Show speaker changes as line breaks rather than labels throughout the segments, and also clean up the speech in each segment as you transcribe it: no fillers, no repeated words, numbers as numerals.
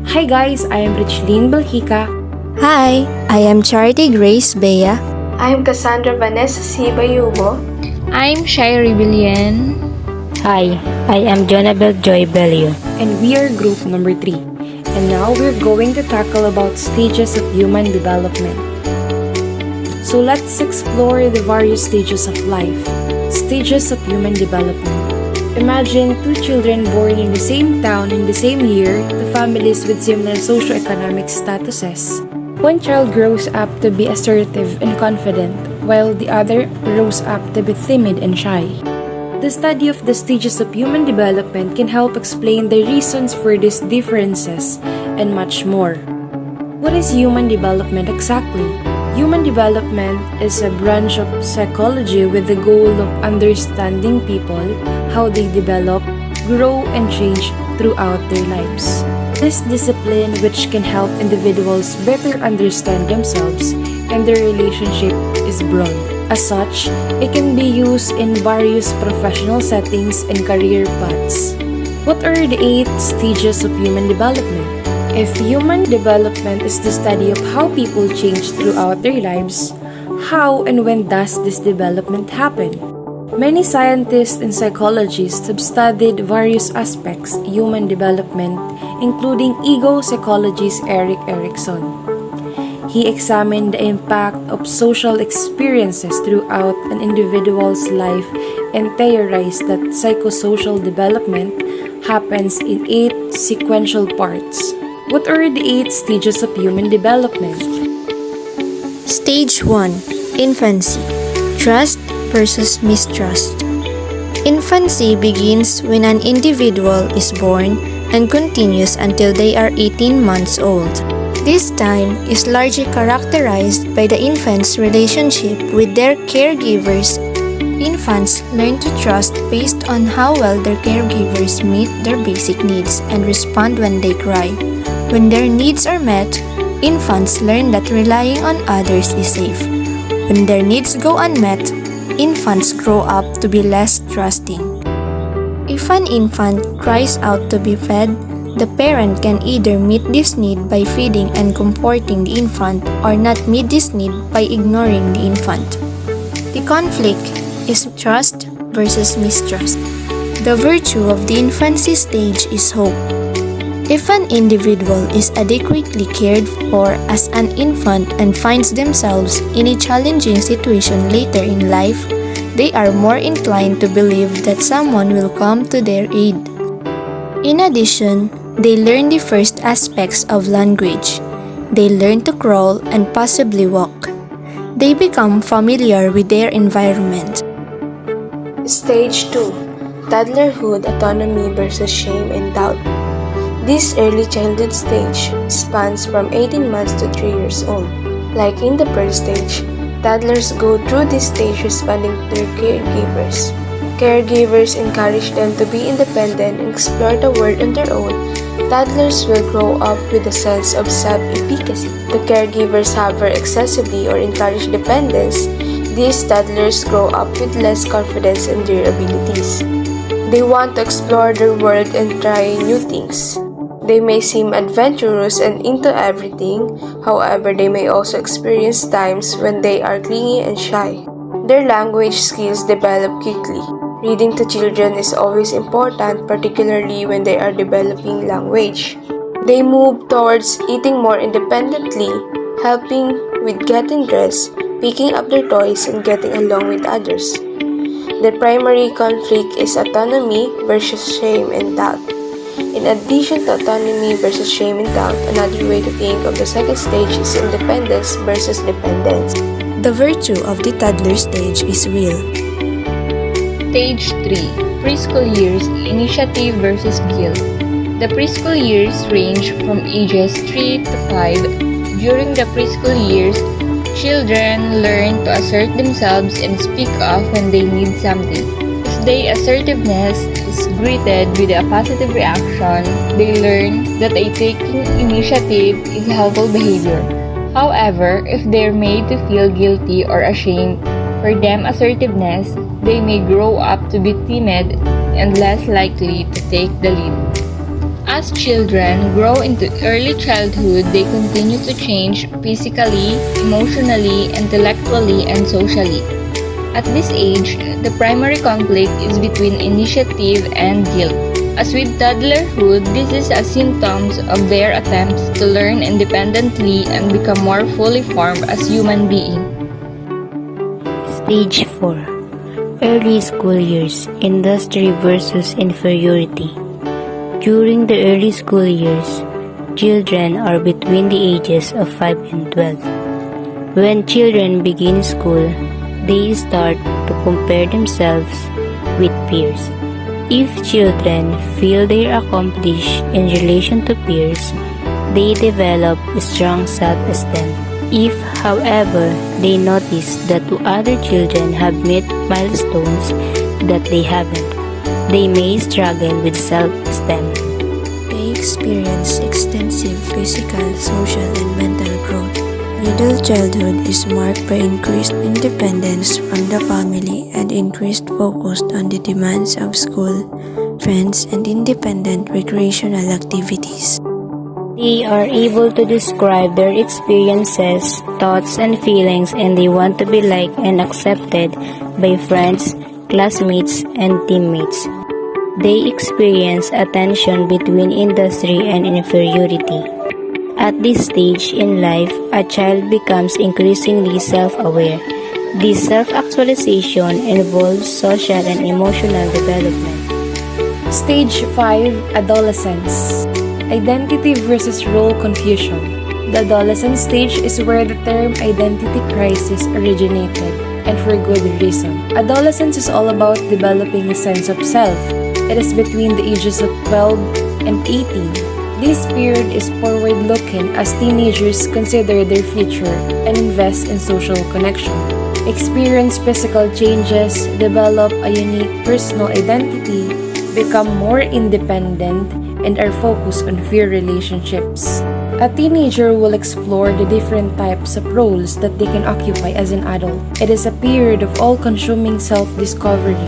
Hi guys, I am Rich-lyn Belgica.
Hi, I am Grace Bea.
I'm Cassandra Vanessa Bayobo.
I'm Shairy Bellen.
Hi, I am Jonabelle Joy Bello.
And we are group number 3. And now we're going to tackle about stages of human development. So let's explore the various stages of life. Stages of human development. Imagine 2 children born in the same town in the same year to families with similar socioeconomic statuses. One child grows up to be assertive and confident, while the other grows up to be timid and shy. The study of the stages of human development can help explain the reasons for these differences and much more. What is human development exactly? Human development is a branch of psychology with the goal of understanding people, how they develop, grow, and change throughout their lives. This discipline, which can help individuals better understand themselves and their relationship, is broad. As such, it can be used in various professional settings and career paths. What are the 8 stages of human development? If human development is the study of how people change throughout their lives, how and when does this development happen? Many scientists and psychologists have studied various aspects of human development, including ego psychologist Erik Erikson. He examined the impact of social experiences throughout an individual's life and theorized that psychosocial development happens in 8 sequential parts. What are the 8 stages of human development?
Stage 1. Infancy. Trust versus mistrust. Infancy begins when an individual is born and continues until they are 18 months old. This time is largely characterized by the infant's relationship with their caregivers. Infants learn to trust based on how well their caregivers meet their basic needs and respond when they cry. When their needs are met, infants learn that relying on others is safe. When their needs go unmet, infants grow up to be less trusting. If an infant cries out to be fed, the parent can either meet this need by feeding and comforting the infant or not meet this need by ignoring the infant. The conflict is trust versus mistrust. The virtue of the infancy stage is hope. If an individual is adequately cared for as an infant and finds themselves in a challenging situation later in life, they are more inclined to believe that someone will come to their aid. In addition, they learn the first aspects of language. They learn to crawl and possibly walk. They become familiar with their environment.
Stage 2. Toddlerhood, autonomy versus shame and doubt. This early childhood stage spans from 18 months to 3 years old. Like in the first stage, toddlers go through this stage responding to their caregivers. Caregivers encourage them to be independent and explore the world on their own. Toddlers will grow up with a sense of self-efficacy. The caregivers hover excessively or encourage dependence. These toddlers grow up with less confidence in their abilities. They want to explore the world and try new things. They may seem adventurous and into everything, however they may also experience times when they are clingy and shy. Their language skills develop quickly. Reading to children is always important, particularly when they are developing language. They move towards eating more independently, helping with getting dressed, picking up their toys, and getting along with others. The primary conflict is autonomy versus shame and doubt. In addition to autonomy versus shame and doubt, another way to think of the second stage is independence versus dependence.
The virtue of the toddler stage is will.
Stage 3. Preschool years, initiative versus guilt. The preschool years range from ages 3 to 5. During the preschool years, children learn to assert themselves and speak up when they need something. If their assertiveness is greeted with a positive reaction, they learn that taking initiative is helpful behavior. However, if they're made to feel guilty or ashamed for them assertiveness, they may grow up to be timid and less likely to take the lead. As children grow into early childhood, they continue to change physically, emotionally, intellectually, and socially. At this age, the primary conflict is between initiative and guilt. As with toddlerhood, this is a symptom of their attempts to learn independently and become more fully formed as human beings.
Stage 4. Early school years, industry versus inferiority. During the early school years, children are between the ages of 5 and 12. When children begin school, they start to compare themselves with peers. If children feel they are accomplished in relation to peers, they develop a strong self-esteem. If, however, they notice that other children have met milestones that they haven't, they may struggle with self-esteem.
They experience extensive physical, social, and mental growth. Middle childhood is marked by increased independence from the family and increased focus on the demands of school, friends, and independent recreational activities.
They are able to describe their experiences, thoughts, and feelings, and they want to be liked and accepted by friends, classmates, and teammates. They experience a tension between industry and inferiority. At this stage in life, a child becomes increasingly self-aware. This self-actualization involves social and emotional development.
Stage 5. Adolescence. Identity versus role confusion. The adolescent stage is where the term identity crisis originated, and for good reason. Adolescence is all about developing a sense of self. It is between the ages of 12 and 18. This period is forward-looking as teenagers consider their future and invest in social connection, experience physical changes, develop a unique personal identity, become more independent, and are focused on peer relationships. A teenager will explore the different types of roles that they can occupy as an adult. It is a period of all-consuming self-discovery.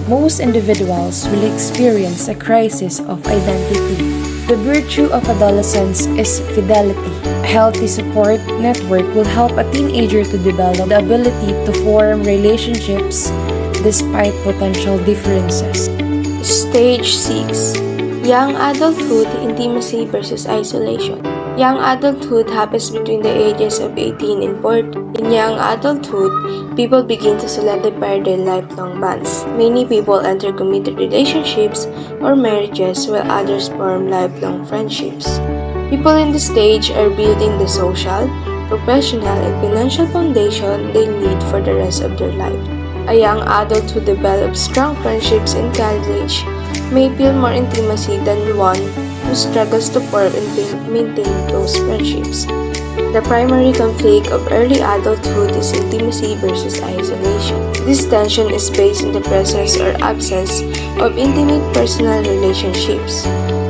Most individuals will experience a crisis of identity. The virtue of adolescence is fidelity. A healthy support network will help a teenager to develop the ability to form relationships despite potential differences.
Stage 6. Young adulthood, intimacy versus isolation. Young adulthood happens between the ages of 18 and 40. In young adulthood, people begin to solidify their lifelong bonds. Many people enter committed relationships or marriages while others form lifelong friendships. People in this stage are building the social, professional, and financial foundation they need for the rest of their life. A young adult who develops strong friendships in college may feel more intimacy than one who struggles to form and maintain close friendships. The primary conflict of early adulthood is intimacy versus isolation. This tension is based on the presence or absence of intimate personal relationships.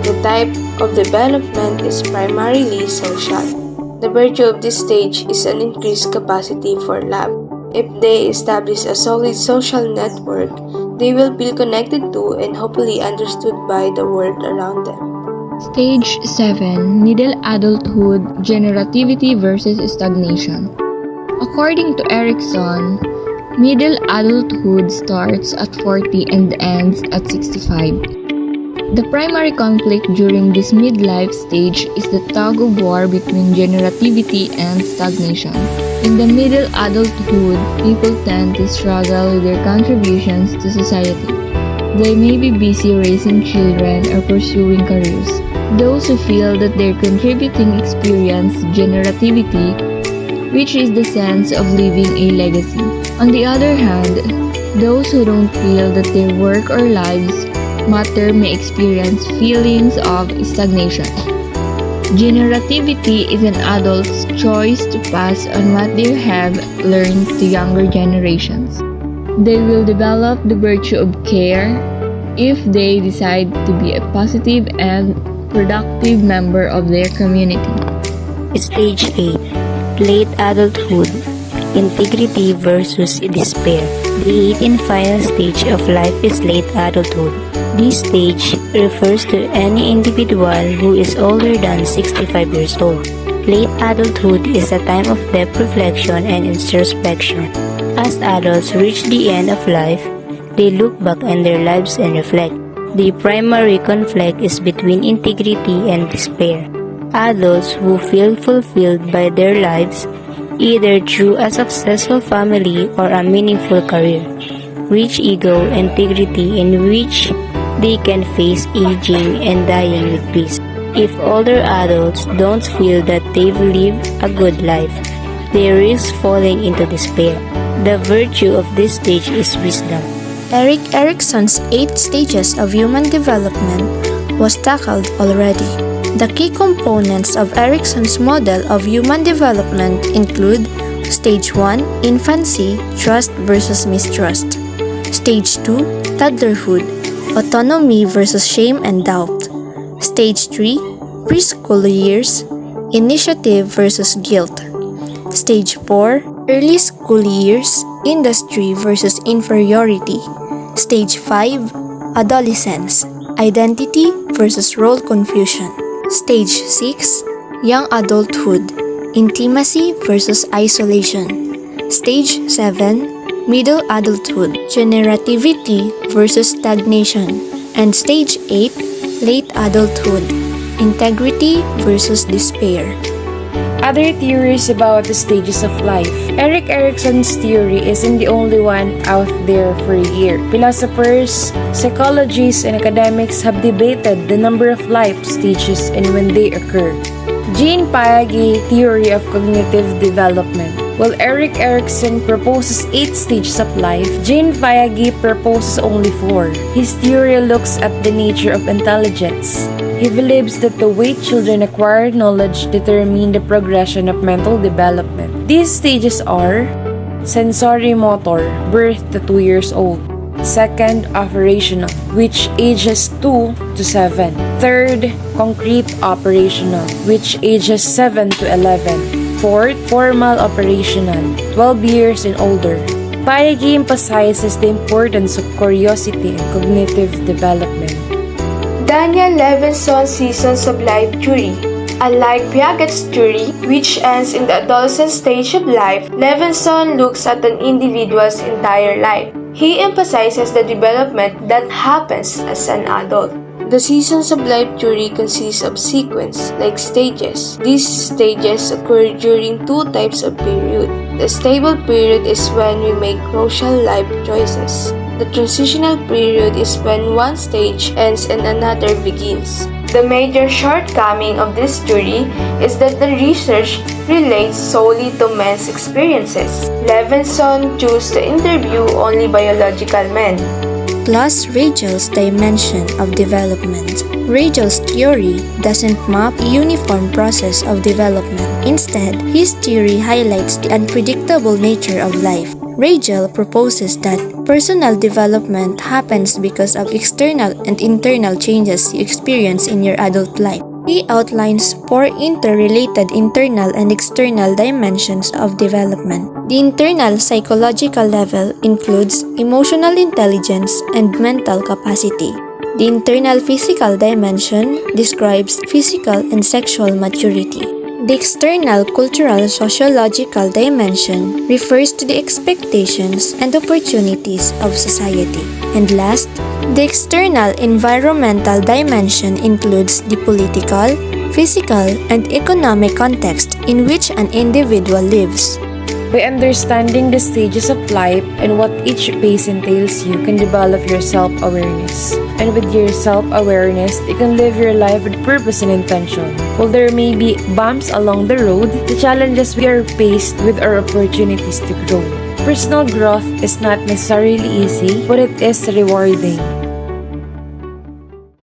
The type of development is primarily social. The virtue of this stage is an increased capacity for love. If they establish a solid social network, they will feel connected to and hopefully understood by the world around them.
Stage 7. Middle adulthood, generativity versus stagnation. According to Erickson, middle adulthood starts at 40 and ends at 65. The primary conflict during this midlife stage is the tug-of-war between generativity and stagnation. In the middle adulthood, people tend to struggle with their contributions to society. They may be busy raising children or pursuing careers. Those who feel that their contributing experience generativity, which is the sense of leaving a legacy. On the other hand, those who don't feel that their work or lives matter may experience feelings of stagnation. Generativity is an adult's choice to pass on what they have learned to younger generations. They will develop the virtue of care if they decide to be a positive and productive member of their community.
Stage 8. Late adulthood, integrity versus despair. The 8th and final stage of life is late adulthood. This stage refers to any individual who is older than 65 years old. Late adulthood is a time of deep reflection and introspection. As adults reach the end of life, they look back on their lives and reflect. The primary conflict is between integrity and despair. Adults who feel fulfilled by their lives, either through a successful family or a meaningful career, reach ego integrity in which they can face aging and dying with peace. If older adults don't feel that they've lived a good life, they risk falling into despair. The virtue of this stage is wisdom.
Erik Erikson's 8 stages of human development was tackled already. The key components of Erikson's model of human development include Stage 1, Infancy, Trust versus Mistrust. Stage 2, Toddlerhood, Autonomy versus Shame and Doubt. Stage 3, Preschool years, Initiative versus Guilt. Stage 4, Early school years, Industry versus Inferiority. Stage 5, Adolescence, Identity versus Role Confusion. Stage 6, Young Adulthood, Intimacy versus Isolation. Stage 7, Middle Adulthood, Generativity versus Stagnation. And Stage 8, Late Adulthood, Integrity versus Despair.
Other theories about the stages of life. Erik Erikson's theory isn't the only one out there for a year. Philosophers, psychologists, and academics have debated the number of life stages and when they occur. Jean Piaget's theory of cognitive development. While Erik Erikson proposes 8 stages of life, Jean Piaget proposes only 4. His theory looks at the nature of intelligence. He believes that the way children acquire knowledge determine the progression of mental development. These stages are sensory-motor, birth to 2 years old. Second, operational, which ages 2 to 7. Third, concrete operational, which ages 7 to 11. Fourth, formal operational, 12 years and older. Piaget emphasizes the importance of curiosity and cognitive development.
Daniel Levenson's Seasons of Life theory. Unlike Piaget's theory, which ends in the adolescent stage of life, Levenson looks at an individual's entire life. He emphasizes the development that happens as an adult. The Seasons of Life theory consists of sequence, like stages. These stages occur during 2 types of period. The stable period is when we make crucial life choices. The transitional period is when one stage ends and another begins. The major shortcoming of this theory is that the research relates solely to men's experiences. Levenson chose to interview only biological men.
Plus Ragel's dimension of development. Ragel's theory doesn't map a uniform process of development. Instead, his theory highlights the unpredictable nature of life. Ragel proposes that personal development happens because of external and internal changes you experience in your adult life. He outlines 4 interrelated internal and external dimensions of development. The internal psychological level includes emotional intelligence and mental capacity. The internal physical dimension describes physical and sexual maturity. The external cultural sociological dimension refers to the expectations and opportunities of society. And last, the external environmental dimension includes the political, physical, and economic context in which an individual lives.
By understanding the stages of life and what each phase entails, you can develop your self-awareness. And with your self-awareness, you can live your life with purpose and intention. While there may be bumps along the road, the challenges we are faced with are opportunities to grow. Personal growth is not necessarily easy, but it is rewarding.